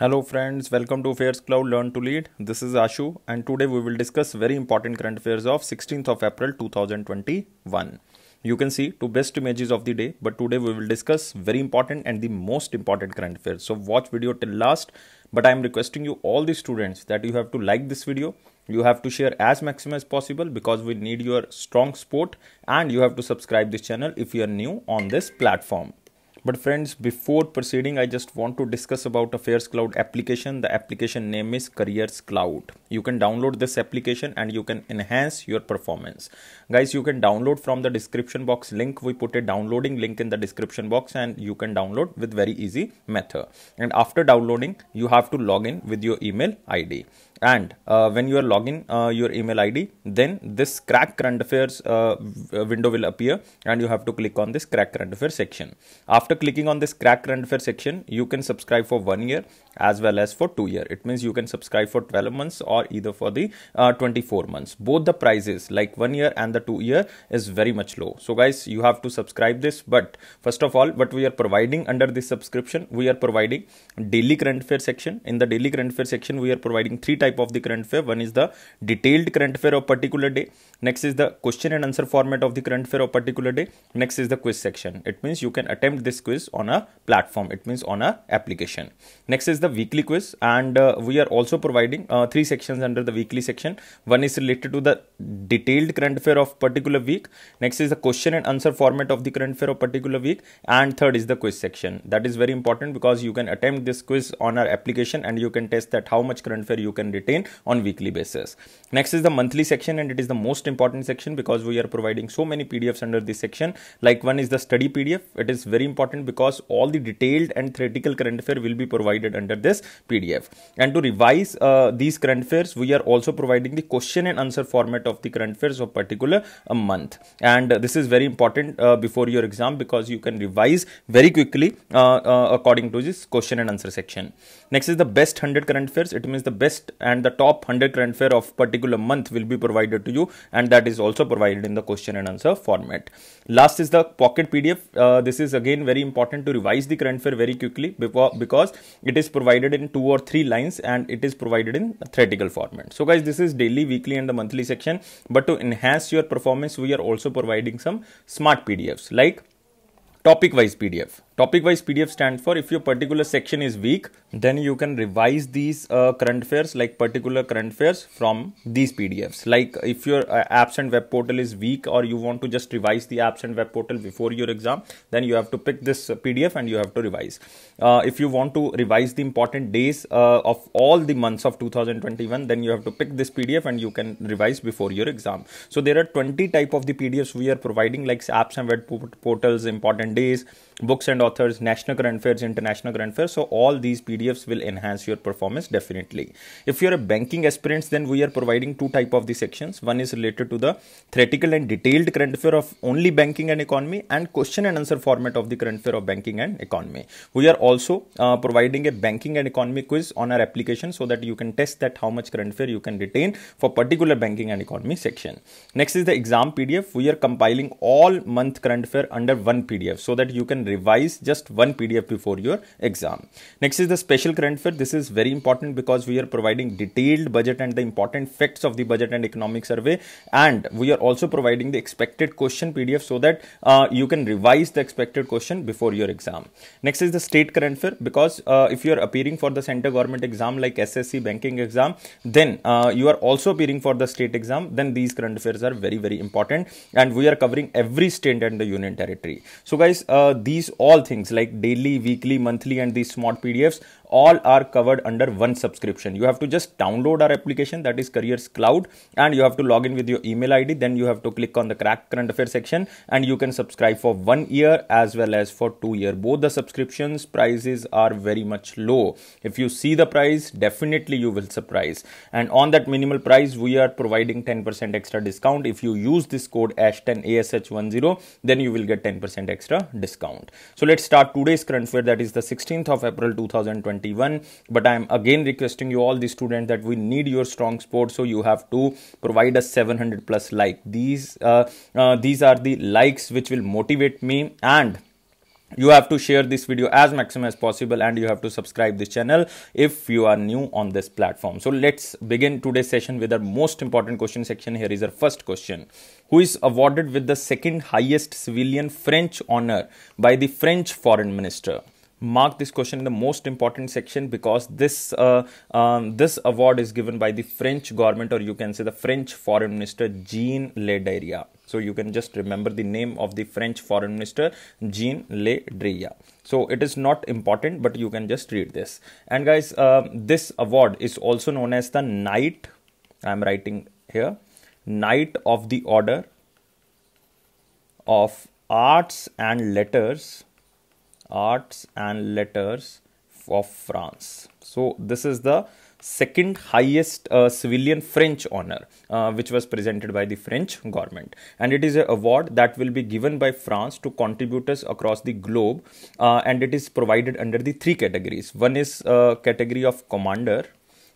Hello friends, welcome to Affairs Cloud Learn to Lead. This is Ashu and today we will discuss very important current affairs of 16th of April 2021. You can see two best images of the day, but today we will discuss very important and the most important current affairs. So watch video till last, but I am requesting you all the students that you have to like this video. You have to share as maximum as possible because we need your strong support, and you have to subscribe this channel if you are new on this platform. But friends, before proceeding, I just want to discuss about Affairs Cloud application. The application name is Careers Cloud. You can download this application and you can enhance your performance. Guys, you can download from the description box link. We put a downloading link in the description box and you can download with very easy method. And after downloading, you have to log in with your email ID. And when you are logging your email ID, then this crack current affairs window will appear and you have to click on this crack current affairs section. After clicking on this crack current affairs section, you can subscribe for 1 year as well as for 2 years. It means you can subscribe for 12 months or either for the 24 months. Both the prices like 1 year and the 2 year is very much low. So guys, you have to subscribe this. But first of all, what we are providing under this subscription, we are providing daily current affairs section. In the daily current affairs section, we are providing three types of the current affair. One is the detailed current affair of particular day. Next is the question and answer format of the current affair of particular day. Next is the quiz section. It means you can attempt this quiz on a platform. It means on a application. Next is the weekly quiz, and we are also providing three sections under the weekly section. One is related to the detailed current affair of particular week. Next is the question and answer format of the current affair of particular week, and third is the quiz section. That is very important because you can attempt this quiz on our application and you can test that how much current affair you can retain on weekly basis. Next is the monthly section, and it is the most important section because we are providing so many PDFs under this section. Like one is the study PDF. It is very important because all the detailed and theoretical current affair will be provided under this PDF. And to revise these current affairs, we are also providing the question and answer format of the current affairs of particular month. And this is very important before your exam because you can revise very quickly according to this question and answer section. Next is the best 100 current affairs. It means the best and the top 100 current affair of particular month will be provided to you, and that is also provided in the question and answer format. Last is the pocket PDF. This is again very important to revise the current affair very quickly because it is provided in 2 or 3 lines and it is provided in theoretical format. So guys, this is daily, weekly and the monthly section. But to enhance your performance, we are also providing some smart PDFs like topic wise PDF. Topic wise PDF stands for if your particular section is weak, then you can revise these current affairs like particular current affairs from these PDFs. Like if your apps and web portal is weak or you want to just revise the apps and web portal before your exam, then you have to pick this PDF and you have to revise. If you want to revise the important days of all the months of 2021, then you have to pick this PDF and you can revise before your exam. So there are 20 type of the PDFs we are providing like apps and web portals, important days, books and authors, national current affairs, international current affairs. So all these PDFs will enhance your performance definitely. If you're a banking aspirant, then we are providing two type of the sections. One is related to the theoretical and detailed current affair of only banking and economy, and question and answer format of the current affair of banking and economy. We are also providing a banking and economy quiz on our application so that you can test that how much current affair you can retain for particular banking and economy section. Next is the exam PDF. We are compiling all month current affair under one PDF so that you can revise just one PDF before your exam. Next is the special current affair. This is very important because we are providing detailed budget and the important facts of the budget and economic survey, and we are also providing the expected question PDF so that you can revise the expected question before your exam. Next is the state current affair because if you are appearing for the center government exam like SSC banking exam, then you are also appearing for the state exam, then these current affairs are very, very important, and we are covering every state and the union territory. So guys, these all things like daily, weekly, monthly and these smart PDFs all are covered under one subscription. You have to just download our application, that is Careers Cloud, and you have to log in with your email ID. Then you have to click on the crack current affairs section and you can subscribe for 1 year as well as for 2 years. Both the subscriptions prices are very much low. If you see the price, definitely you will surprise. And on that minimal price, we are providing 10% extra discount. If you use this code ASH10 ASH10, then you will get 10% extra discount. So let's start today's current affair, that is the 16th of April 2021. But I am again requesting you all the students that we need your strong support, so you have to provide us 700 plus like. These are the likes which will motivate me, and You have to share this video as maximum as possible, and you have to subscribe this channel if you are new on this platform. So let's begin today's session with our most important question section. Here is our first question. Who is awarded with the second highest civilian French honor by the French foreign minister? Mark this question in the most important section, because this award is given by the French government, or you can say the French foreign minister Jean Le Drian. So you can just remember the name of the French foreign minister, Jean Le Drian. So it is not important, but you can just read this. And guys, this award is also known as the Knight, I am writing here, Knight of the Order of Arts and Letters of France. So this is the second highest civilian French honor, which was presented by the French government, and it is an award that will be given by France to contributors across the globe, and it is provided under the three categories. One is category of commander,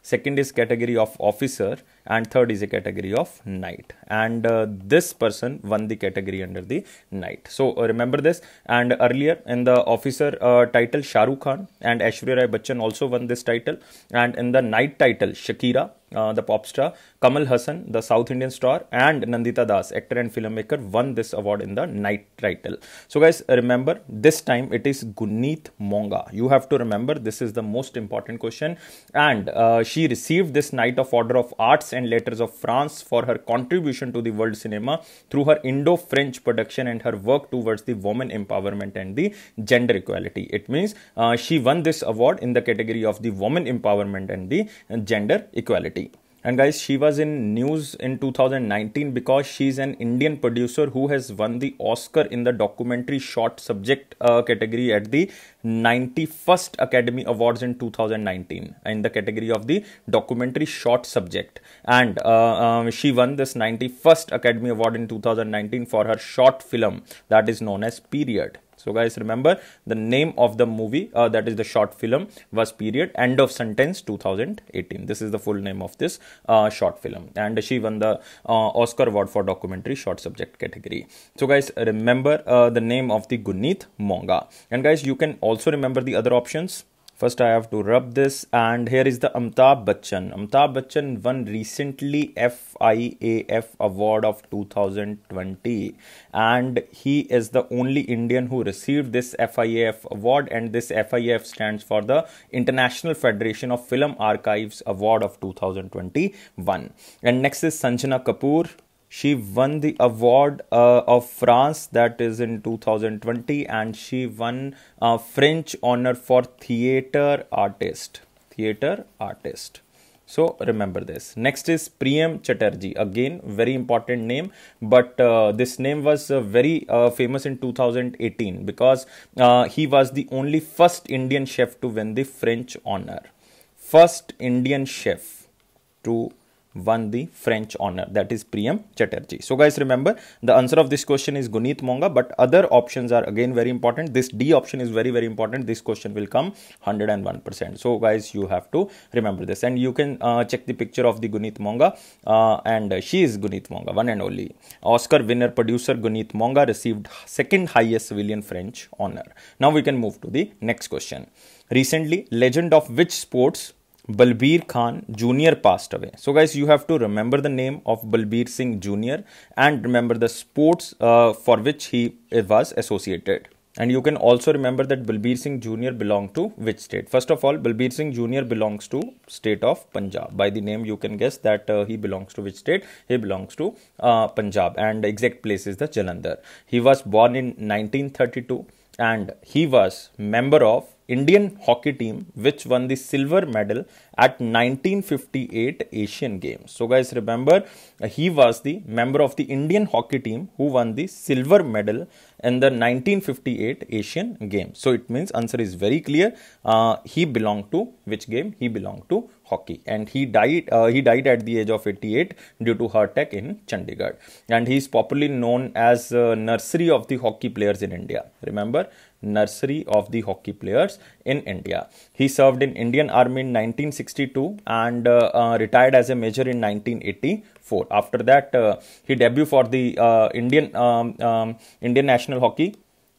second is category of officer, and third is a category of knight. And this person won the category under the knight. So remember this. And earlier in the officer title, Shah Rukh Khan and Aishwarya Rai Bachchan also won this title. And in the knight title, Shakira, the pop star, Kamal Hassan, the South Indian star, and Nandita Das, actor and filmmaker, won this award in the knight title. So guys, remember, this time it is Guneet Monga. You have to remember, this is the most important question. And she received this Knight of Order of Arts and Letters of France for her contribution to the world cinema through her Indo-French production and her work towards the women empowerment and the gender equality. It means she won this award in the category of the women empowerment and the gender equality. And guys, she was in news in 2019 because she's an Indian producer who has won the Oscar in the documentary short subject category at the 91st Academy Awards in 2019 in the category of the documentary short subject. And she won this 91st Academy Award in 2019 for her short film that is known as Period. So guys, remember the name of the movie, that is the short film, was Period, End of Sentence 2018. This is the full name of this short film, and she won the Oscar award for documentary short subject category. So guys, remember the name of the Guneet Monga. And guys, you can also remember the other options. First, I have to rub this, and here is the Amitabh Bachchan. Amitabh Bachchan won recently FIAF Award of 2020, and he is the only Indian who received this FIAF award, and this FIAF stands for the International Federation of Film Archives Award of 2021. And next is Sanjana Kapoor. She won the award of France, that is in 2020, and she won French honor for theater artist. So remember this. Next is Priyam Chatterjee. Again, very important name, but this name was very famous in 2018 because he was the only first Indian chef to win the French honor. First Indian chef to won the French honor, that is Priyam Chatterjee. So guys, remember the answer of this question is Guneet Monga, but other options are again very important. This D option is very important. This question will come 101%. So guys, you have to remember this, and you can check the picture of the Guneet Monga, and she is Guneet Monga, one and only Oscar winner producer. Guneet Monga received second highest civilian French honor. Now we can move to the next question. Recently, legend of which sports Balbir Khan Jr. passed away? So guys, you have to remember the name of Balbir Singh Jr. and remember the sports for which he was associated. And you can also remember that Balbir Singh Jr. belonged to which state? First of all, Balbir Singh Jr. belongs to state of Punjab. By the name, you can guess that he belongs to which state? He belongs to Punjab, and the exact place is the Jalandhar. He was born in 1932, and he was member of Indian hockey team which won the silver medal at 1958 Asian Games. So guys, remember he was the member of the Indian hockey team who won the silver medal in the 1958 Asian Games. So it means answer is very clear. He belonged to which game? He belonged to hockey, and he died at the age of 88 due to heart attack in Chandigarh, and he is popularly known as nursery of the hockey players in India. Remember, nursery of the hockey players in India. He served in Indian Army in 1962 and retired as a major in 1984. After that, he debuted for the Indian National Hockey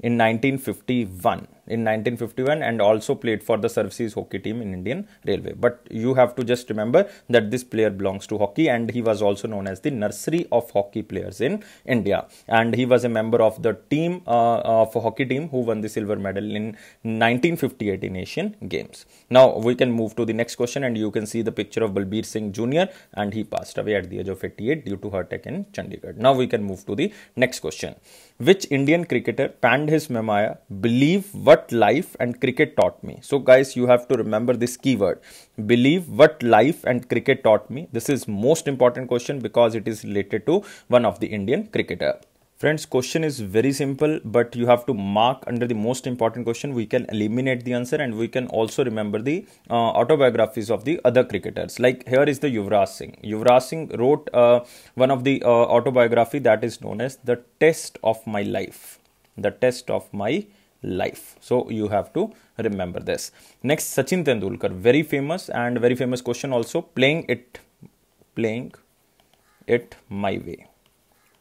in 1951. In 1951, and also played for the Services hockey team in Indian Railway. But you have to just remember that this player belongs to hockey, and he was also known as the nursery of hockey players in India. And he was a member of the team of hockey team who won the silver medal in 1958 in Asian Games. Now we can move to the next question, and you can see the picture of Balbir Singh Jr. and he passed away at the age of 88 due to heart attack in Chandigarh. Now we can move to the next question. Which Indian cricketer penned his memoir, Believe What Life and Cricket Taught Me? So guys, you have to remember this keyword, believe what life and cricket taught me. This is most important question because it is related to one of the Indian cricketer. Friends, question is very simple, but you have to mark under the most important question. We can eliminate the answer, and we can also remember the autobiographies of the other cricketers. Like here is the Yuvraj Singh. Yuvraj Singh wrote one of the autobiography that is known as The Test of My Life. The Test of My Life. So you have to remember this. Next, Sachin Tendulkar, very famous and very famous question also. Playing It My Way.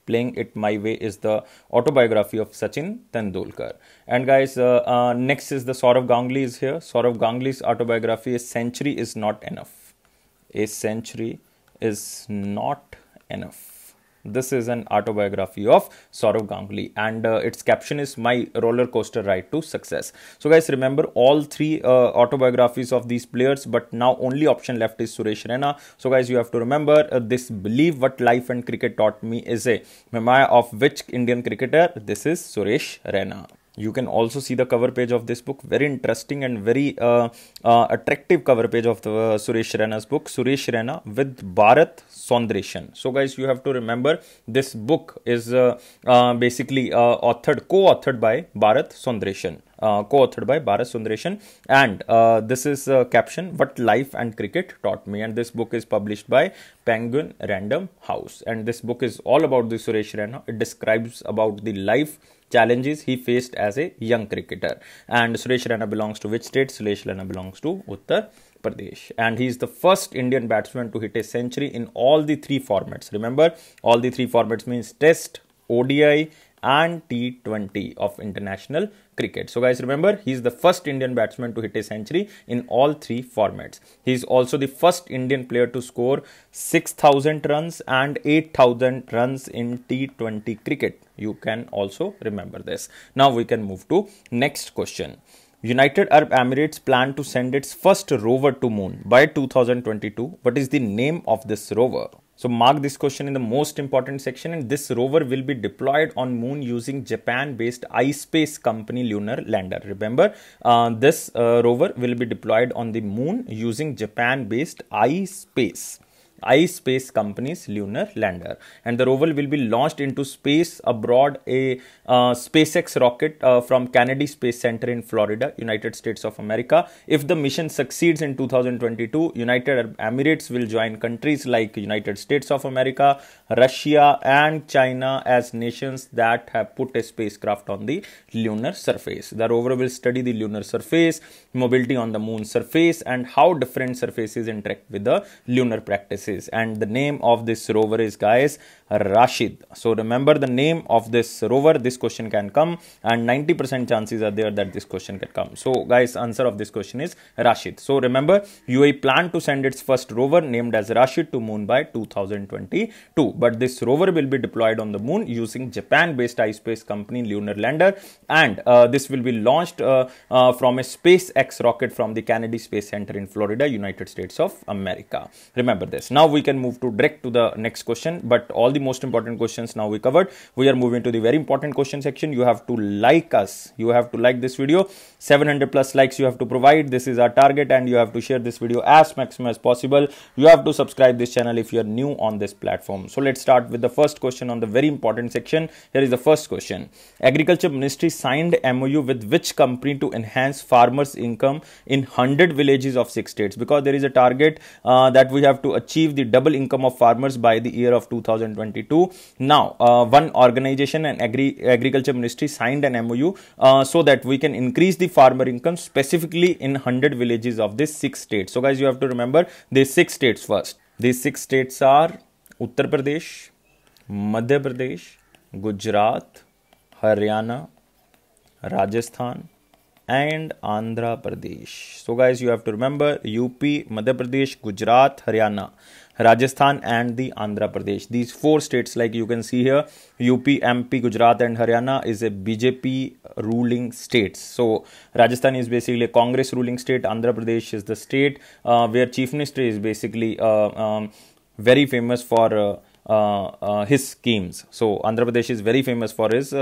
Playing It My Way is the autobiography of Sachin Tendulkar. And guys, next is the Sourav Ganguly is here. Sourav Ganguly's autobiography is Century Is Not Enough. A Century Is Not Enough. This is an autobiography of Sourav Ganguly, and its caption is My Roller Coaster Ride to Success. So guys, remember all three autobiographies of these players, but now only option left is Suresh Raina. So guys, you have to remember this Believe What Life and Cricket Taught Me is a memoir of which Indian cricketer? This is Suresh Raina. You can also see the cover page of this book. Very interesting and very attractive cover page of the Suresh Raina's book. Suresh Raina with Bharat Saundreshan. So guys, you have to remember this book is basically co-authored by Bharat Saundreshan. And this is caption What Life and Cricket Taught Me, and this book is published by Penguin Random House, and this book is all about the Suresh Raina. It describes about the life challenges he faced as a young cricketer. And Suresh Raina belongs to which state? Suresh Raina belongs to Uttar Pradesh, and he is the first Indian batsman to hit a century in all the three formats. Remember, all the three formats means Test, ODI and T20 of international cricket. So guys, remember, he is the first Indian batsman to hit a century in all three formats. He is also the first Indian player to score 6,000 runs and 8,000 runs in T20 cricket. You can also remember this. Now we can move to next question. United Arab Emirates plan to send its first rover to moon by 2022. What is the name of this rover? So mark this question in the most important section, and this rover will be deployed on moon using Japan-based iSpace company lunar lander. Remember, this rover will be deployed on the moon using Japan-based iSpace company's lunar lander, and the rover will be launched into space aboard a SpaceX rocket from Kennedy Space Center in Florida, United States of America. If the mission succeeds in 2022, United Arab Emirates will join countries like United States of America, Russia and China as nations that have put a spacecraft on the lunar surface. The rover will study the lunar surface, mobility on the moon's surface, and how different surfaces interact with the lunar practices. And the name of this rover is, guys, Rashid. So remember the name of this rover. This question can come, and 90% chances are there that this question can come. So guys, answer of this question is Rashid. So remember, UAE planned to send its first rover named as Rashid to moon by 2022, but this rover will be deployed on the moon using Japan-based iSpace company lunar lander, and this will be launched from a SpaceX rocket from the Kennedy Space Center in Florida, United States of America. Remember this. Now we can move to direct to the next question, but all the most important questions now we covered. We are moving to the very important question section. You have to like us. You have to like this video. 700 plus likes you have to provide. This is our target, and you have to share this video as maximum as possible. You have to subscribe this channel if you are new on this platform. So let's start with the first question on the very important section. Here is the first question. Agriculture Ministry signed MOU with which company to enhance farmers' income in 100 villages of 6 states? Because there is a target that we have to achieve the double income of farmers by the year of 2022. Now, one organization and Agriculture Ministry signed an MOU so that we can increase the farmer income specifically in 100 villages of these 6 states. So guys, you have to remember these 6 states first. These 6 states are Uttar Pradesh, Madhya Pradesh, Gujarat, Haryana, Rajasthan, and Andhra Pradesh. So guys, you have to remember UP, Madhya Pradesh, Gujarat, Haryana, Rajasthan and the Andhra Pradesh. These four states, like you can see here, UP, MP, Gujarat and Haryana is a BJP ruling states. So Rajasthan is basically a Congress ruling state. Andhra Pradesh is the state where Chief Minister is basically very famous for his schemes. So Andhra Pradesh is very famous for his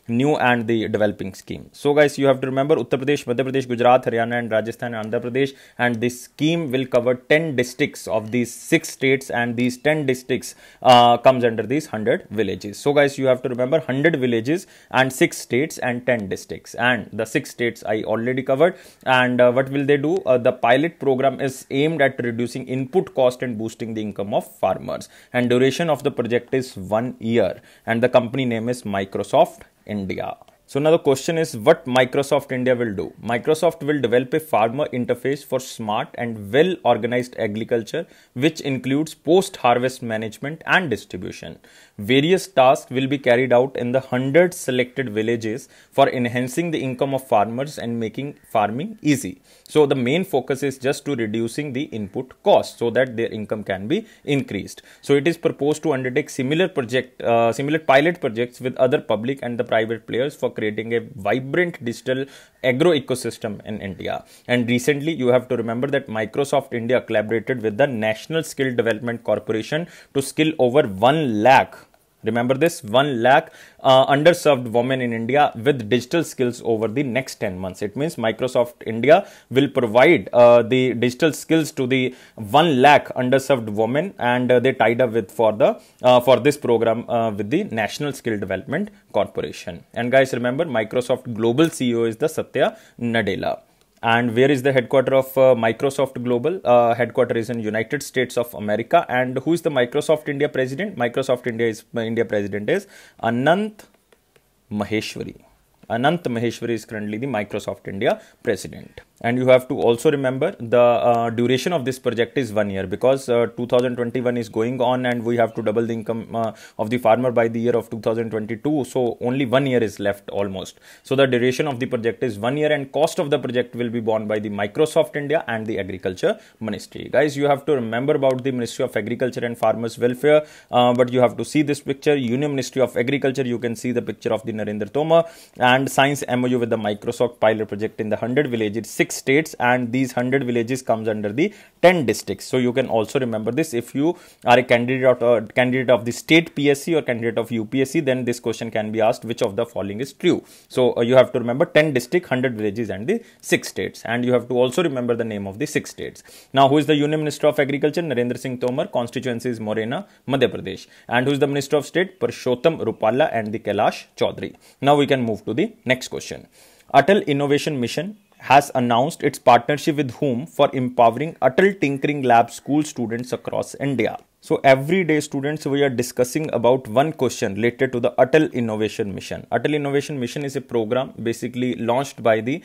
new and the developing scheme. So guys, you have to remember Uttar Pradesh, Madhya Pradesh, Gujarat, Haryana and Rajasthan and Andhra Pradesh, and this scheme will cover 10 districts of these 6 states, and these 10 districts comes under these 100 villages. So guys, you have to remember 100 villages and 6 states and 10 districts, and the 6 states I already covered. And what will they do? The pilot program is aimed at reducing input cost and boosting the income of farmers, and duration of the project is 1 year, and the company name is Microsoft India. So now the question is, what Microsoft India will do? Microsoft will develop a farmer interface for smart and well organized agriculture, which includes post-harvest management and distribution. Various tasks will be carried out in the 100 selected villages for enhancing the income of farmers and making farming easy. So the main focus is just to reducing the input cost so that their income can be increased. So it is proposed to undertake similar pilot projects with other public and the private players for creating a vibrant digital agro ecosystem in India. And recently, you have to remember that Microsoft India collaborated with the National Skill Development Corporation to skill over 1 lakh. Remember this, 1 lakh underserved women in India with digital skills over the next 10 months. It means Microsoft India will provide the digital skills to the 1 lakh underserved women, and they tied up with for this program with the National Skill Development Corporation. And guys, remember, Microsoft Global CEO is the Satya Nadella. And where is the headquarter of Microsoft Global? Headquarter is in United States of America. And who is the Microsoft India president? Microsoft India president is Anant Maheshwari. Anant Maheshwari is currently the Microsoft India president. And you have to also remember the duration of this project is 1 year, because 2021 is going on and we have to double the income of the farmer by the year of 2022. So only 1 year is left almost. So the duration of the project is 1 year, and cost of the project will be borne by the Microsoft India and the Agriculture Ministry. Guys, you have to remember about the Ministry of Agriculture and Farmers Welfare, but you have to see this picture. Union Ministry of Agriculture, you can see the picture of the Narendra Tomar, and Science MOU with the Microsoft pilot project in the 100 villages, 6 states, and these 100 villages comes under the 10 districts. So you can also remember this. If you are a candidate of the state PSC or candidate of UPSC, then this question can be asked, which of the following is true? So you have to remember 10 districts, 100 villages and the 6 states, and you have to also remember the name of the 6 states. Now, who is the Union Minister of Agriculture? Narendra Singh Tomar. Constituency is Morena, Madhya Pradesh. And who is the Minister of State? Purushottam Rupala and the Kailash Chaudhary. Now we can move to the next question. Atal Innovation Mission has announced its partnership with whom for empowering Atal Tinkering Lab school students across India. So every day, students, we are discussing about one question related to the Atal Innovation Mission. Atal Innovation Mission is a program basically launched by the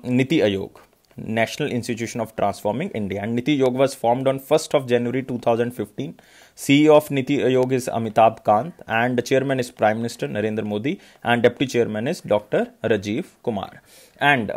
Niti Aayog, National Institution of Transforming India. And Niti Aayog was formed on 1st of January 2015. CEO of Niti Aayog is Amitabh Kant, and the chairman is Prime Minister Narendra Modi, and deputy chairman is Dr. Rajiv Kumar. And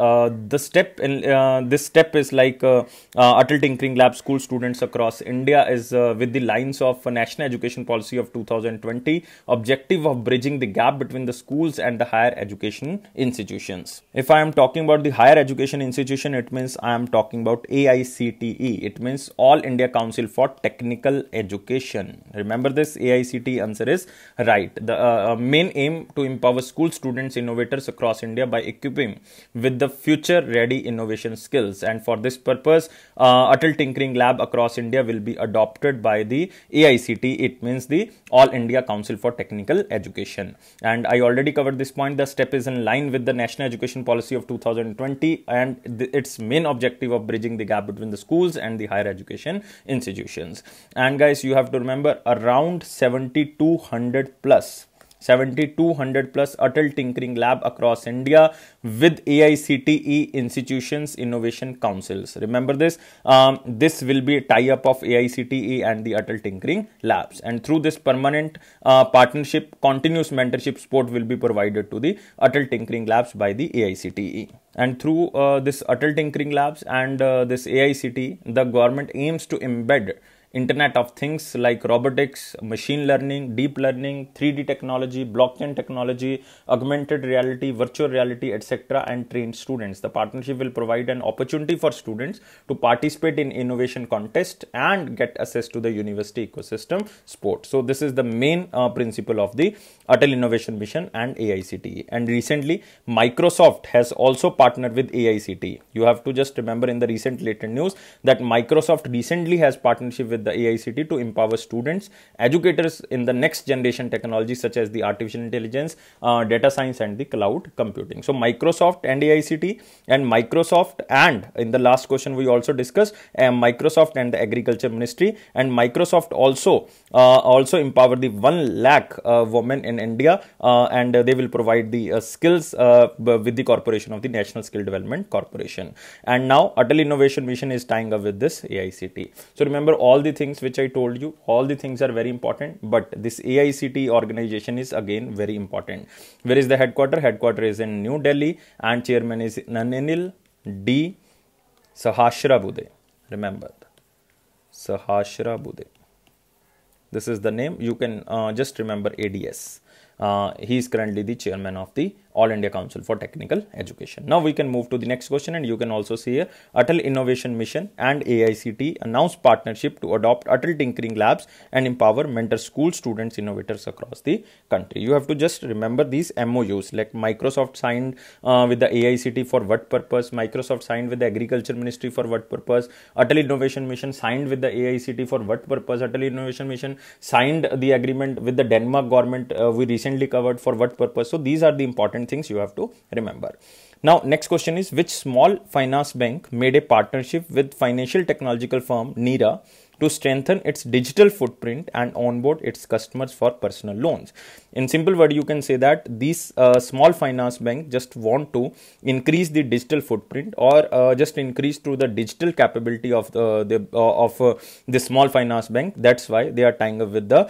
this step is like Atal Tinkering Lab school students across India is with the lines of National Education Policy of 2020, objective of bridging the gap between the schools and the higher education institutions. If I am talking about the higher education institution, it means I am talking about AICTE. It means All India Council for Technical Education. Remember this, AICTE answer is right. The main aim to empower school students, innovators across India by equipping with the future ready innovation skills, and for this purpose Atal Tinkering Lab across India will be adopted by the AICTE. It means the All India Council for Technical Education, and I already covered this point. The step is in line with the National Education Policy of 2020 and its main objective of bridging the gap between the schools and the higher education institutions. And guys, you have to remember around 7,200 plus 7,200 plus Atal Tinkering Lab across India with AICTE institutions innovation councils. Remember this. This will be a tie-up of AICTE and the Atal Tinkering Labs, and through this permanent partnership, continuous mentorship support will be provided to the Atal Tinkering Labs by the AICTE. And through this Atal Tinkering Labs and this AICTE, the government aims to embed Internet of Things like robotics, machine learning, deep learning, 3D technology, blockchain technology, augmented reality, virtual reality, etc. and train students. The partnership will provide an opportunity for students to participate in innovation contest and get access to the university ecosystem support. So this is the main principle of the Atal Innovation Mission and AICTE. And recently, Microsoft has also partnered with AICTE. You have to just remember in the recent later news that Microsoft recently has partnership with the AICTE to empower students, educators in the next generation technology such as the artificial intelligence, data science and the cloud computing. So Microsoft and AICTE, and Microsoft, and in the last question we also discussed Microsoft and the Agriculture Ministry, and Microsoft also empower the 1 lakh women in India, and they will provide the skills with the corporation of the National Skill Development Corporation. And now Atal Innovation Mission is tying up with this AICTE. So remember all the things which I told you, all the things are very important, but this AICTE organization is again very important. Where is the headquarter? Headquarter is in New Delhi, and chairman is Nananil D. Sahasrabudhe. Remember, Sahasrabudhe. This is the name. You can just remember ADS. He is currently the chairman of the All India Council for Technical Education. Now we can move to the next question, and you can also see here Atal Innovation Mission and AICTE announced partnership to adopt Atal Tinkering Labs and empower mentor school students innovators across the country. You have to just remember these MOUs, like Microsoft signed with the AICTE for what purpose, Microsoft signed with the Agriculture Ministry for what purpose, Atal Innovation Mission signed with the AICTE for what purpose, Atal Innovation Mission signed the agreement with the Denmark government we recently covered for what purpose. So these are the important things you have to remember. Now next question is, which small finance bank made a partnership with financial technological firm NIRA to strengthen its digital footprint and onboard its customers for personal loans? In simple word, you can say that these small finance bank just want to increase the digital footprint, or just increase to the digital capability of the small finance bank. That's why they are tying up with the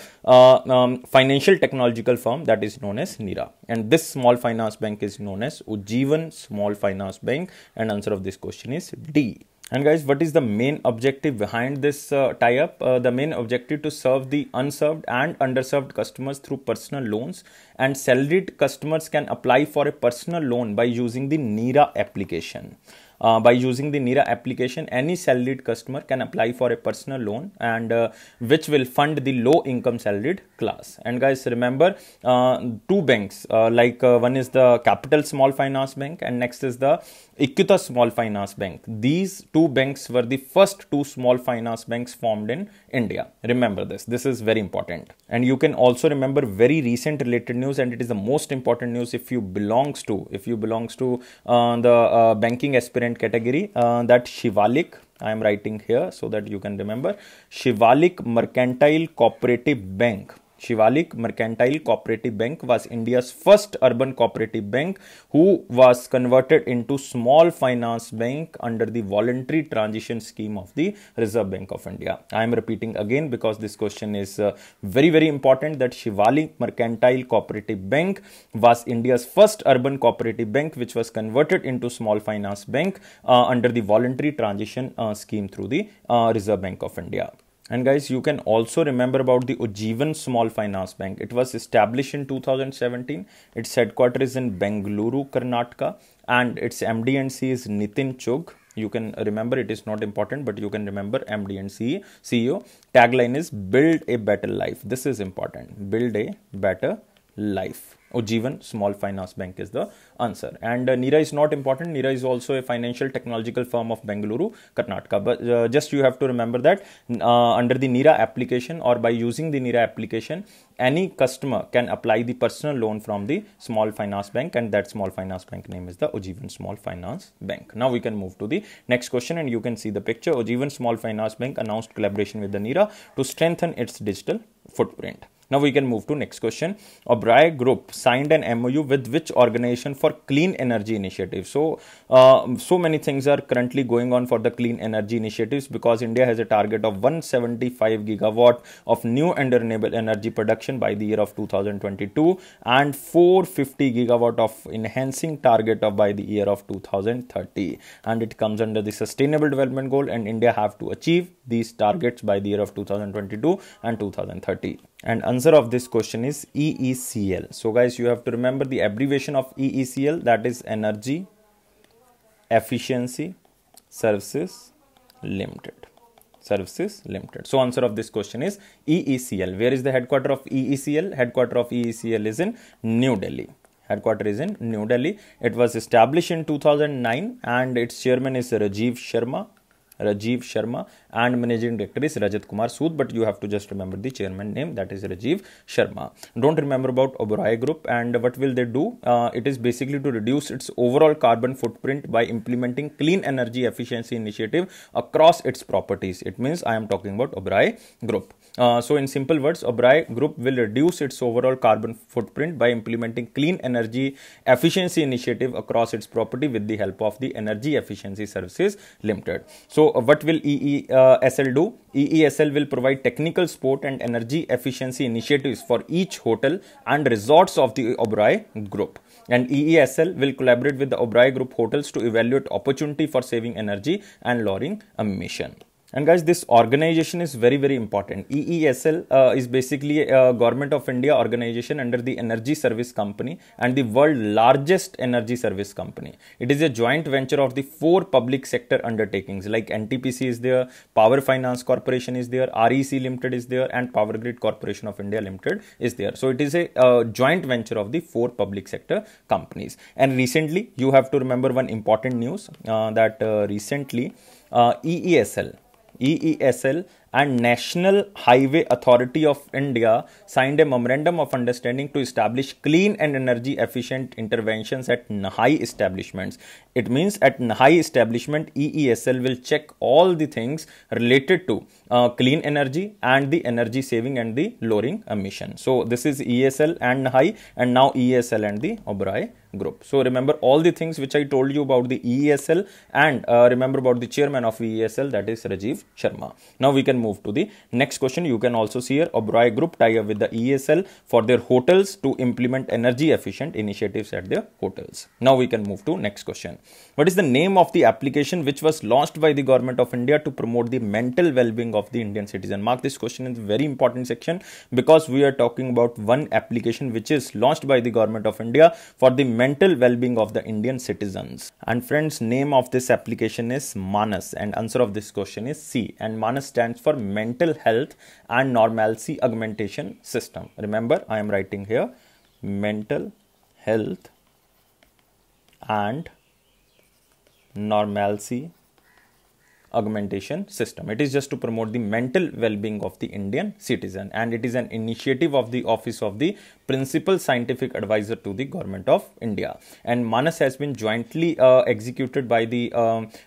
financial technological firm that is known as NIRA, and this small finance bank is known as Ujjivan Small Finance Bank, and answer of this question is D. And guys, what is the main objective behind this tie-up? The main objective to serve the unserved and underserved customers through personal loans, and salaried customers can apply for a personal loan by using the NIRA application. By using the NIRA application, any salaried customer can apply for a personal loan, and which will fund the low income salaried class. And guys, remember two banks, one is the Capital Small Finance Bank and next is the Equitas Small Finance Bank. These two banks were the first two small finance banks formed in India. Remember this. This is very important. And you can also remember very recent related news, and it is the most important news if you belongs to the banking aspirant category, that Shivalik, I am writing here so that you can remember, Shivalik Mercantile Cooperative Bank. Shivalik Mercantile Cooperative Bank was India's first urban cooperative bank who was converted into small finance bank under the voluntary transition scheme of the Reserve Bank of India. I am repeating again because this question is very, very important, that Shivalik Mercantile Cooperative Bank was India's first urban cooperative bank which was converted into small finance bank under the voluntary transition scheme through the Reserve Bank of India. And guys, you can also remember about the Ujjivan Small Finance Bank. It was established in 2017. Its headquarters is in Bengaluru, Karnataka, and its MD and CEO is Nitin Chugh. You can remember, it is not important, but you can remember MD and CEO. Tagline is build a better life. This is important. Build a better life. Ujjivan Small Finance Bank is the answer. And NIRA is not important. NIRA is also a financial technological firm of Bengaluru, Karnataka. But just you have to remember that under the NIRA application, or by using the NIRA application, any customer can apply the personal loan from the small finance bank, and that small finance bank name is the Ujjivan Small Finance Bank. Now we can move to the next question, and you can see the picture. Ujjivan Small Finance Bank announced collaboration with the NIRA to strengthen its digital footprint. Now we can move to next question. Oberoi Group signed an MOU with which organization for clean energy initiative? So, so many things are currently going on for the clean energy initiatives, because India has a target of 175 gigawatt of new and renewable energy production by the year of 2022 and 450 gigawatt of enhancing target of by the year of 2030. And it comes under the Sustainable Development Goal, and India have to achieve these targets by the year of 2022 and 2030. And answer of this question is EECL. So guys, you have to remember the abbreviation of EECL, that is Energy Efficiency Services Limited. Services Limited. So answer of this question is EECL. Where is the headquarter of EECL? Headquarter of EECL is in New Delhi. Headquarter is in New Delhi. It was established in 2009 and its chairman is Rajiv Sharma, and managing director is Rajat Kumar Sood, but you have to just remember the chairman name, that is Rajiv Sharma. Don't remember about Oberoi Group. And what will they do? It is basically to reduce its overall carbon footprint by implementing clean energy efficiency initiative across its properties. It means I am talking about Oberoi Group. So in simple words, Oberoi Group will reduce its overall carbon footprint by implementing clean energy efficiency initiative across its property with the help of the Energy Efficiency Services Limited. So what will EESL do? EESL will provide technical support and energy efficiency initiatives for each hotel and resorts of the Oberoi Group. And EESL will collaborate with the Oberoi Group hotels to evaluate opportunity for saving energy and lowering emission. And guys, this organization is very, very important. EESL is basically a Government of India organization under the Energy Service Company and the world's largest energy service company. It is a joint venture of the 4 public sector undertakings like NTPC is there, Power Finance Corporation is there, REC Limited is there, and Power Grid Corporation of India Limited is there. So it is a joint venture of the 4 public sector companies. And recently, you have to remember one important news that recently EESL and National Highway Authority of India signed a memorandum of understanding to establish clean and energy efficient interventions at NHAI establishments. It means at NHAI establishment, EESL will check all the things related to clean energy and the energy saving and the lowering emission. So this is EESL and NHAI, and now EESL and the Oberoi Group. So remember all the things which I told you about the EESL, and remember about the chairman of EESL, that is Rajiv Sharma. Now we can move to the next question. You can also see here Oberoi Group tie up with the EESL for their hotels to implement energy efficient initiatives at their hotels. Now we can move to next question. What is the name of the application which was launched by the Government of India to promote the mental well-being of the Indian citizen? Mark this question in the very important section, because we are talking about one application which is launched by the Government of India for the mental well-being of the Indian citizens. And friends, name of this application is Manas, and answer of this question is C. And Manas stands for Mental Health and Normalcy Augmentation System. Remember, I am writing here Mental Health and Normalcy Augmentation System. It is just to promote the mental well-being of the Indian citizen, and it is an initiative of the Office of the Principal Scientific Advisor to the Government of India. And Manas has been jointly executed by the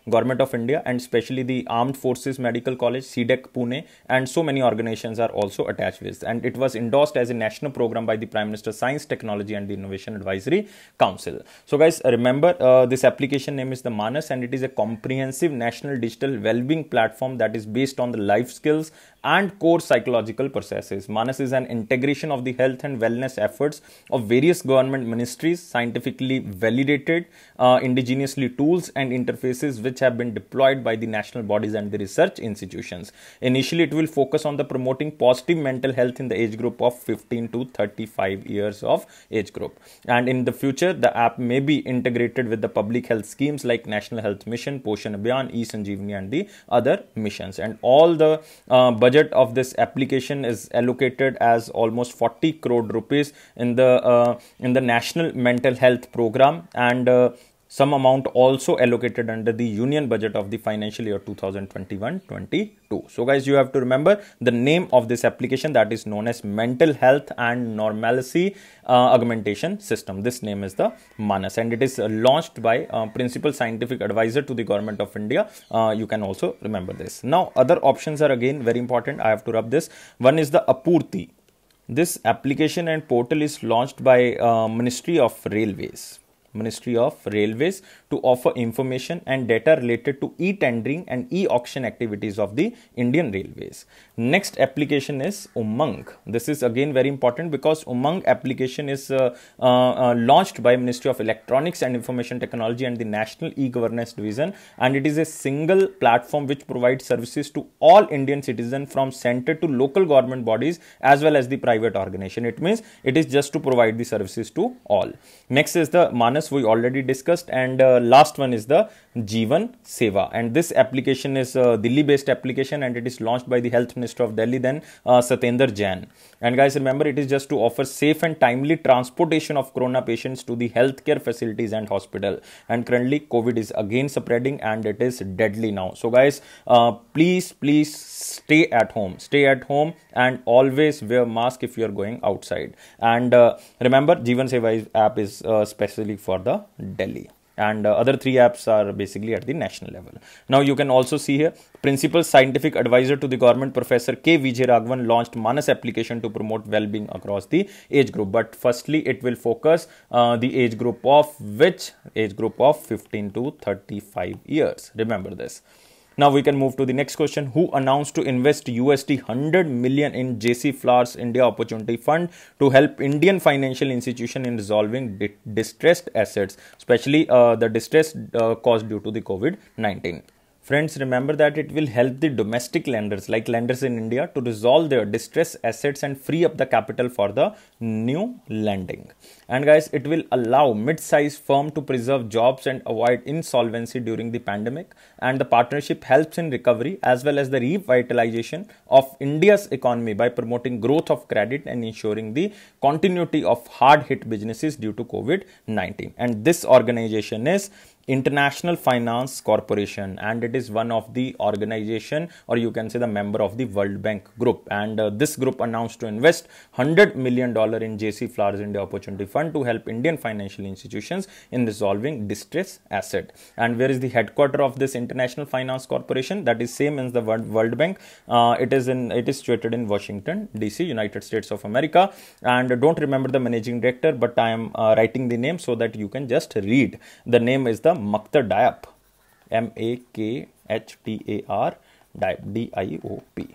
Government of India and especially the Armed Forces Medical College, CDEC Pune, and so many organizations are also attached with. And it was endorsed as a national program by the Prime Minister Science, Technology and the Innovation Advisory Council. So guys, remember this application name is the Manas, and it is a comprehensive national digital well-being platform that is based on the life skills and core psychological processes. Manas is an integration of the health and wellness efforts of various government ministries, scientifically validated, indigenously tools and interfaces which have been deployed by the national bodies and the research institutions. Initially, it will focus on the promoting positive mental health in the age group of 15 to 35 years of age group. And in the future, the app may be integrated with the public health schemes like National Health Mission, Poshan Abhiyan, E-Sanjeevani and the other missions. And all the budget of this application is allocated as almost 40 crore rupees in the National Mental Health Program, and some amount also allocated under the union budget of the financial year 2021-22. So guys, you have to remember the name of this application, that is known as Mental Health and Normalcy Augmentation System. This name is the Manas, and it is launched by Principal Scientific Advisor to the Government of India. You can also remember this. Now, other options are again very important. I have to rub this. One is the Apurti. This application and portal is launched by Ministry of Railways. Ministry of Railways to offer information and data related to e-tendering and e-auction activities of the Indian Railways. Next application is Umang. This is again very important because Umang application is launched by Ministry of Electronics and Information Technology and the National E-Governance Division, and it is a single platform which provides services to all Indian citizens from center to local government bodies as well as the private organization. It means it is just to provide the services to all. Next is the Manas, we already discussed, and last one is the Jeevan Seva, and this application is a Delhi based application and it is launched by the Health Minister of Delhi, then Satyendra Jain. And guys, remember, it is just to offer safe and timely transportation of corona patients to the healthcare facilities and hospital, and currently COVID is again spreading and it is deadly now. So guys, please stay at home and always wear mask if you are going outside. And remember, Jeevan Seva app is specially for the Delhi, and other three apps are basically at the national level. Now you can also see here, Principal Scientific Advisor to the Government Professor K. Vijay Raghavan launched Manas application to promote well-being across the age group. But firstly, it will focus the age group of 15 to 35 years. Remember this. Now we can move to the next question. Who announced to invest $100 million in JC Flowers India Opportunity Fund to help Indian financial institution in resolving distressed assets, especially the distress caused due to the COVID-19? Friends, remember that it will help the domestic lenders like lenders in India to resolve their distressed assets and free up the capital for the new lending. And guys, it will allow mid-sized firm to preserve jobs and avoid insolvency during the pandemic. And the partnership helps in recovery as well as the revitalization of India's economy by promoting growth of credit and ensuring the continuity of hard-hit businesses due to COVID-19. And this organization is International Finance Corporation, and it is one of the organization, or you can say the member of the World Bank Group. And this group announced to invest $100 million in JC Flowers India Opportunity Fund to help Indian financial institutions in resolving distress asset. And where is the headquarter of this International Finance Corporation? That is same as the World Bank. It is situated in Washington DC, United States of America. And don't remember the managing director, but I am writing the name so that you can just read. The name is the Makhtar Diop, Makhtar Diop.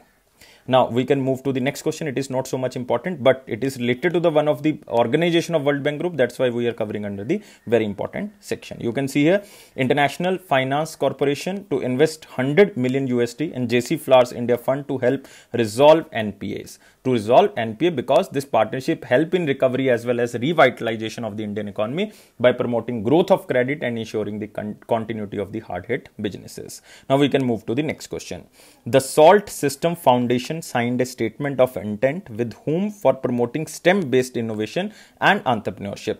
Now we can move to the next question. It is not so much important, but it is related to the one of the organization of World Bank Group. That's why we are covering under the very important section. You can see here, International Finance Corporation to invest $100 million in JC Flowers India Fund to help resolve NPAs. To resolve NPA, because this partnership help in recovery as well as revitalization of the Indian economy by promoting growth of credit and ensuring the continuity of the hard-hit businesses. Now we can move to the next question. The Salt System Foundation signed a statement of intent with whom for promoting STEM-based innovation and entrepreneurship.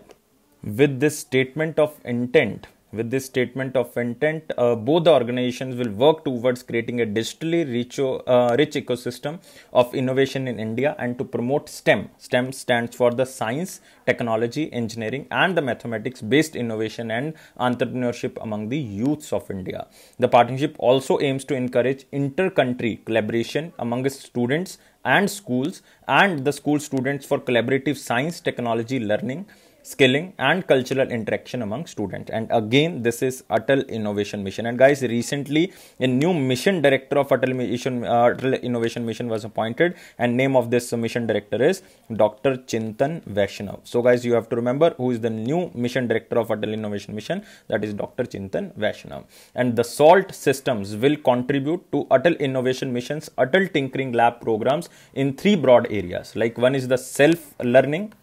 With this statement of intent, both the organizations will work towards creating a digitally rich ecosystem of innovation in India and to promote STEM. STEM stands for the science, technology, engineering and the mathematics based innovation and entrepreneurship among the youths of India. The partnership also aims to encourage inter-country collaboration among students and schools and the school students for collaborative science, technology, learning, skilling and cultural interaction among students. And again, this is Atal Innovation Mission. And guys, recently a new mission director of Atal Innovation Mission was appointed, and name of this mission director is Dr. Chintan Vaishnav. So guys, you have to remember who is the new mission director of Atal Innovation Mission. That is Dr. Chintan Vaishnav. And the SALT systems will contribute to Atal Innovation Mission's Atal Tinkering Lab programs in three broad areas. Like one is the self-learning,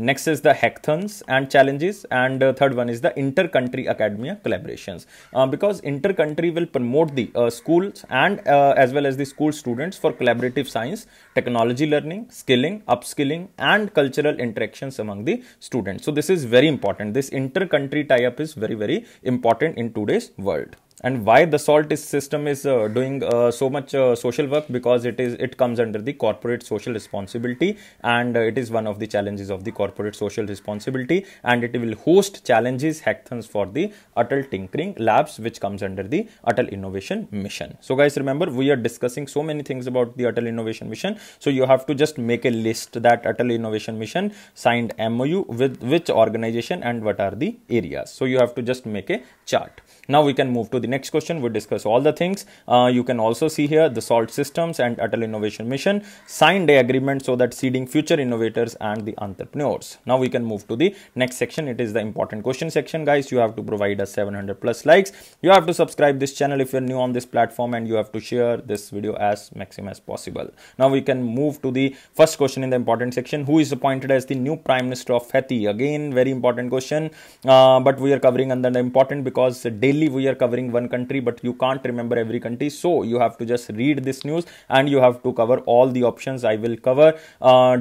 next is the hackathons and challenges, and third one is the inter-country academia collaborations. Because inter-country will promote the schools and as well as the school students for collaborative science, technology learning, skilling, upskilling and cultural interactions among the students. So this is very important. This inter-country tie-up is very, very important in today's world. And why the salt system is doing so much social work? Because it comes under the corporate social responsibility, and it is one of the challenges of the corporate social responsibility, and it will host challenges hackathons for the Atal Tinkering Labs, which comes under the Atal Innovation Mission. So guys, remember, we are discussing so many things about the Atal Innovation Mission, so you have to just make a list that Atal Innovation Mission signed MOU with which organization and what are the areas. So you have to just make a chart. Now we can move to the next question. We discuss all the things. You can also see here the SALT systems and Atal Innovation Mission signed a agreement so that seeding future innovators and the entrepreneurs. Now we can move to the next section. It is the important question section, guys. You have to provide us 700 plus likes. You have to subscribe this channel if you're new on this platform, and you have to share this video as maximum as possible. Now we can move to the first question in the important section. Who is appointed as the new Prime Minister of Haiti? Again, very important question, but we are covering under the important because daily we are covering one country, but you can't remember every country, so you have to just read this news and you have to cover all the options. I will cover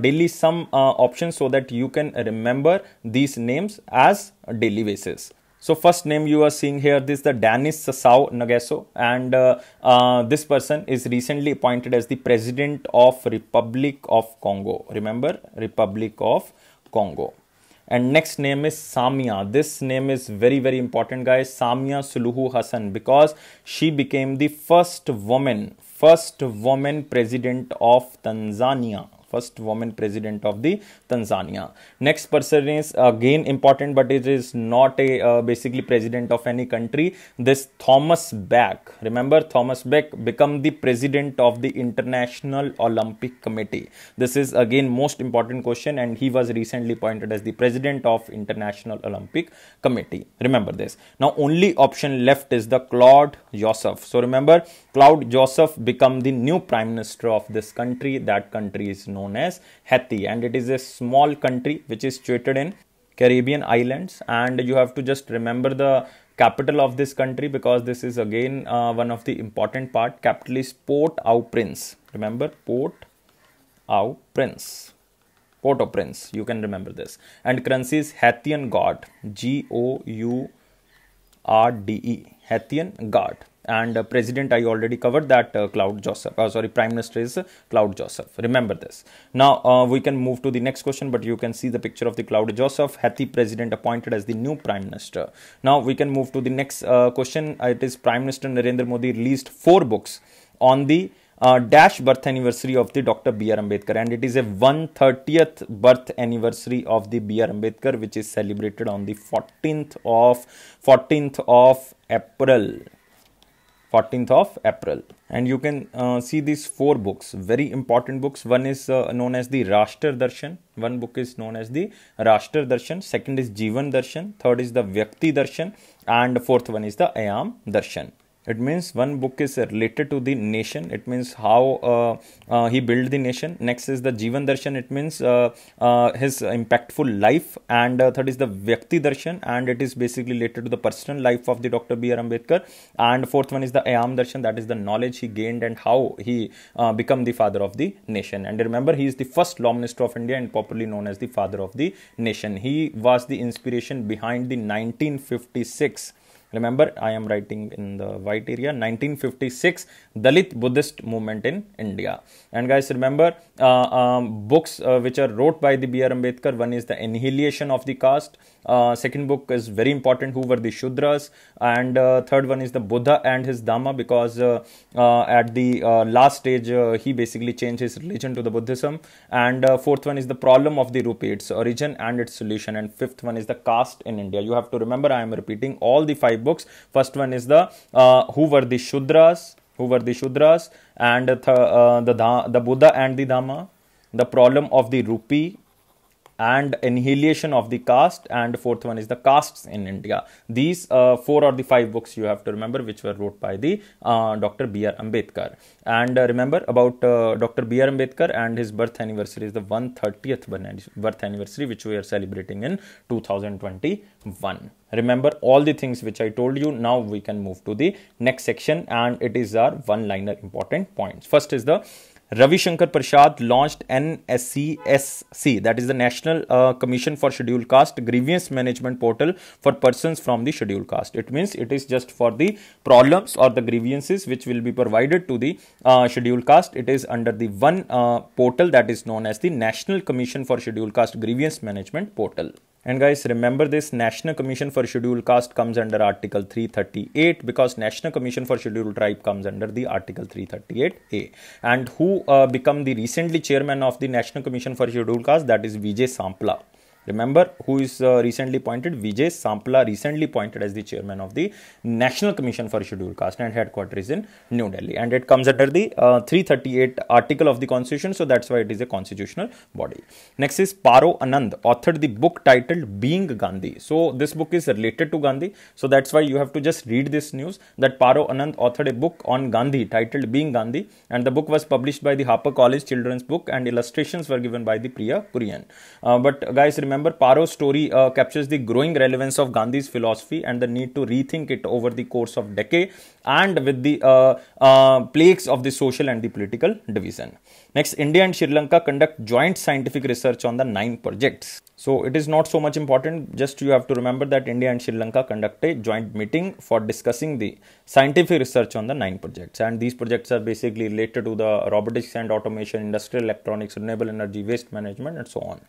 daily some options so that you can remember these names as a daily basis. So first name you are seeing here, this is the Denis Sassou Nguesso, and this person is recently appointed as the President of Republic of Congo. Remember, Republic of Congo. And next name is Samia. This name is very, very important, guys. Samia Suluhu Hassan, because she became the first woman president of Tanzania. First woman president of the Tanzania. Next person is again important, but it is not a basically president of any country. This Thomas Bach. Remember, Thomas Bach become the president of the International Olympic Committee. This is again most important question, and he was recently appointed as the president of International Olympic Committee. Remember this. Now only option left is the Claude Joseph. So remember, Claude Joseph become the new prime minister of this country. That country is known as Haiti, and it is a small country which is situated in Caribbean islands, and you have to just remember the capital of this country, because this is again one of the important part. Capital is Port-au-Prince. Remember, Port-au-Prince. Port-au-Prince, you can remember this. And currency is Haitian Gourde, Gourde, Haitian Gourde. And president, I already covered that, Claude Joseph. Prime Minister is Claude Joseph. Remember this. Now we can move to the next question, but you can see the picture of the Claude Joseph, Haiti president appointed as the new Prime Minister. Now we can move to the next question. It is Prime Minister Narendra Modi released 4 books on the dash birth anniversary of the Dr. B.R. Ambedkar, and it is a 130th birth anniversary of the B.R. Ambedkar, which is celebrated on the 14th of April. 14th of April. And you can see these 4 books, very important books. One is known as the Rashtra Darshan. One book is known as the Rashtra Darshan. Second is Jivan Darshan. Third is the Vyakti Darshan. And fourth one is the Ayam Darshan. It means one book is related to the nation. It means how he built the nation. Next is the Jivan Darshan. It means his impactful life. And third is the Vyakti Darshan, and it is basically related to the personal life of the Dr. B.R. Ambedkar. And fourth one is the Ayam Darshan. That is the knowledge he gained and how he become the father of the nation. And remember, he is the first Law Minister of India and popularly known as the father of the nation. He was the inspiration behind the 1956. Remember, I am writing in the white area, 1956 Dalit Buddhist movement in India. And guys, remember books which are wrote by the B.R. Ambedkar. One is the Annihilation of the Caste. Second book is very important, who were the Shudras. And third one is the Buddha and his Dhamma, because at the last stage he basically changed his religion to the Buddhism. And fourth one is the Problem of the Rupee, its origin and its solution. And fifth one is the caste in India. You have to remember, I am repeating all the 5 books. First one is the who were the Shudras, and the Buddha and the Dhamma, the Problem of the Rupee, and Annihilation of the Caste, and fourth one is the Castes in India. These 4 are the 5 books you have to remember, which were wrote by the Dr. B.R. Ambedkar. And remember about Dr. B.R. Ambedkar and his birth anniversary is the 130th birth anniversary, which we are celebrating in 2021. Remember all the things which I told you. Now we can move to the next section, and it is our one-liner important points. First is the Ravi Shankar Prasad launched NSCSC, that is the National Commission for Scheduled Caste Grievance Management Portal for persons from the scheduled caste. It means it is just for the problems or the grievances which will be provided to the scheduled caste. It is under the one portal that is known as the National Commission for Scheduled Caste Grievance Management Portal. And guys, remember this National Commission for Scheduled Caste comes under Article 338 because National Commission for Scheduled Tribe comes under the Article 338A. And who become the recently chairman of the National Commission for Scheduled Caste? That is Vijay Sampla. Remember who is recently appointed? Vijay Sampla recently appointed as the chairman of the National Commission for Scheduled Caste, and headquarters is in New Delhi, and it comes under the 338 article of the constitution, so that's why it is a constitutional body. Next is Paro Anand authored the book titled Being Gandhi. So this book is related to Gandhi, so that's why you have to just read this news that Paro Anand authored a book on Gandhi titled Being Gandhi, and the book was published by the HarperCollins Children's Book, and illustrations were given by the Priya Kurian. But guys, remember Paro's story captures the growing relevance of Gandhi's philosophy and the need to rethink it over the course of decade and with the plagues of the social and the political division. Next, India and Sri Lanka conduct joint scientific research on the 9 projects. So it is not so much important, just you have to remember that India and Sri Lanka conduct a joint meeting for discussing the scientific research on the 9 projects, and these projects are basically related to the robotics and automation, industrial electronics, renewable energy, waste management, and so on.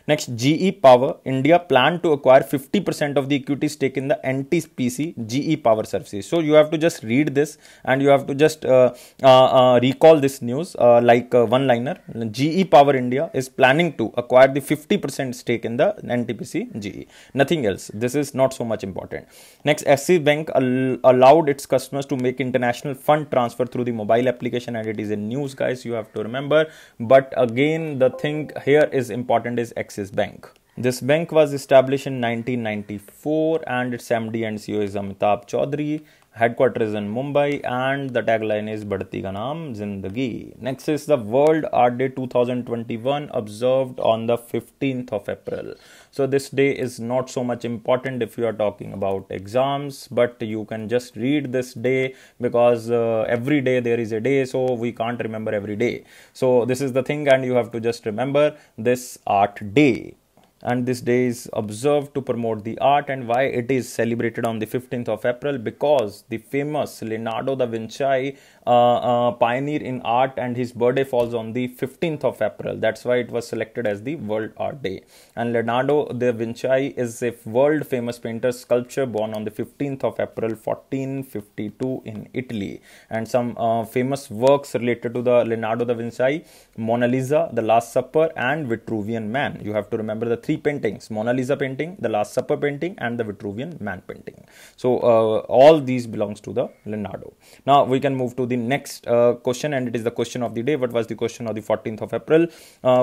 Next, GE Power India planned to acquire 50% of the equity stake in the NTPC GE Power Services. So you have to just read this and you have to just recall this news like one-liner. GE Power India is planning to acquire the 50% stake in the NTPC GE. Nothing else. This is not so much important. Next, Axis Bank allowed its customers to make international fund transfer through the mobile application, and it is a news, guys, you have to remember. But again, the thing here is important is Axis Bank. This bank was established in 1994 and its MD and CEO is Amitabh Chaudhary. Headquarters in Mumbai, and the tagline is Badhti ka naam Zindagi. Next is the World Art Day 2021 observed on the 15th of April. So this day is not so much important if you are talking about exams, but you can just read this day because every day there is a day, so we can't remember every day. So this is the thing, and you have to just remember this art day. And this day is observed to promote the art. And why it is celebrated on the 15th of April? Because the famous Leonardo da Vinci, pioneer in art, and his birthday falls on the 15th of April. That's why it was selected as the World Art Day. And Leonardo da Vinci is a world famous painter sculptor born on the 15th of April 1452 in Italy. And some famous works related to the Leonardo da Vinci: Mona Lisa, The Last Supper, and Vitruvian Man. You have to remember the 3 paintings: Mona Lisa painting, the Last Supper painting, and the Vitruvian Man painting. So all these belongs to the Leonardo. Now we can move to the next question, and it is the question of the day. What was the question of the 14th of April?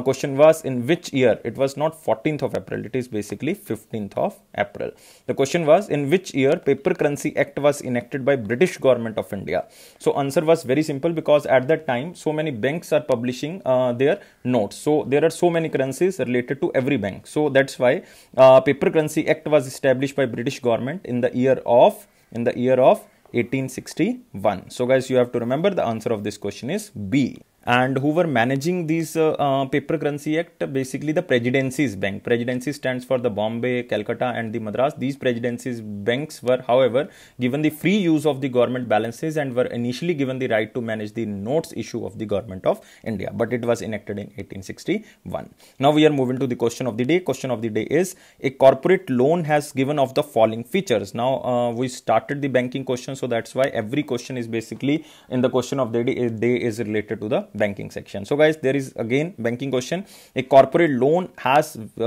Question was, in which year? It was not 14th of April, it is basically 15th of April. The question was, in which year Paper Currency Act was enacted by British government of India? So answer was very simple, because at that time so many banks are publishing their notes. So there are so many currencies related to every bank. So that's why Paper Currency Act was established by British government in the year of 1861. So guys, you have to remember the answer of this question is B. And who were managing these Paper Currency Act? Basically the Presidency's bank. Presidency stands for the Bombay, Calcutta, and the Madras. These Presidency's banks were, however, given the free use of the government balances and were initially given the right to manage the notes issue of the government of India. But it was enacted in 1861. Now we are moving to the question of the day. Question of the day is, a corporate loan has given of the following features. Now we started the banking question, so that's why every question is basically in the question of the day is related to the banking section. So guys, there is again banking question. A corporate loan has which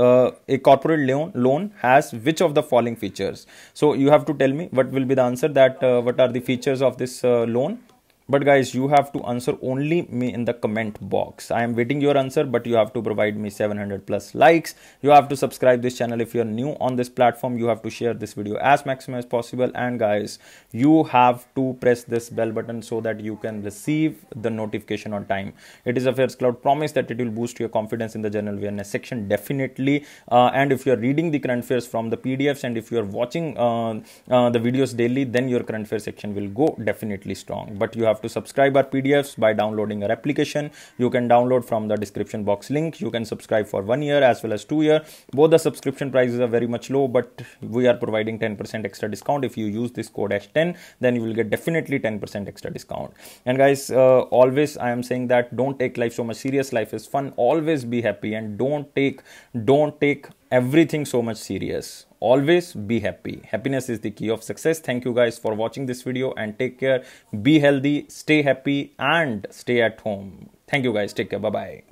of the following features? So you have to tell me what will be the answer, that what are the features of this loan. But guys, you have to answer only me in the comment box. I am waiting your answer, but you have to provide me 700 plus likes. You have to subscribe this channel if you are new on this platform. You have to share this video as maximum as possible. And guys, you have to press this bell button so that you can receive the notification on time. It is Affairs Cloud promise that it will boost your confidence in the general awareness section, definitely. And if you are reading the current affairs from the PDFs, and if you are watching the videos daily, then your current affairs section will go definitely strong. But you have have to subscribe our PDFs by downloading our application. You can download from the description box link. You can subscribe for 1 year as well as 2 year. Both the subscription prices are very much low, but we are providing 10% extra discount. If you use this code #10, then you will get definitely 10% extra discount. And guys, always I am saying that don't take life so much serious. Life is fun. Always be happy, and don't take everything so much serious. Always be happy. Happiness is the key of success. Thank you guys for watching this video, and take care. Be healthy, stay happy, and stay at home. Thank you guys. Take care. Bye bye.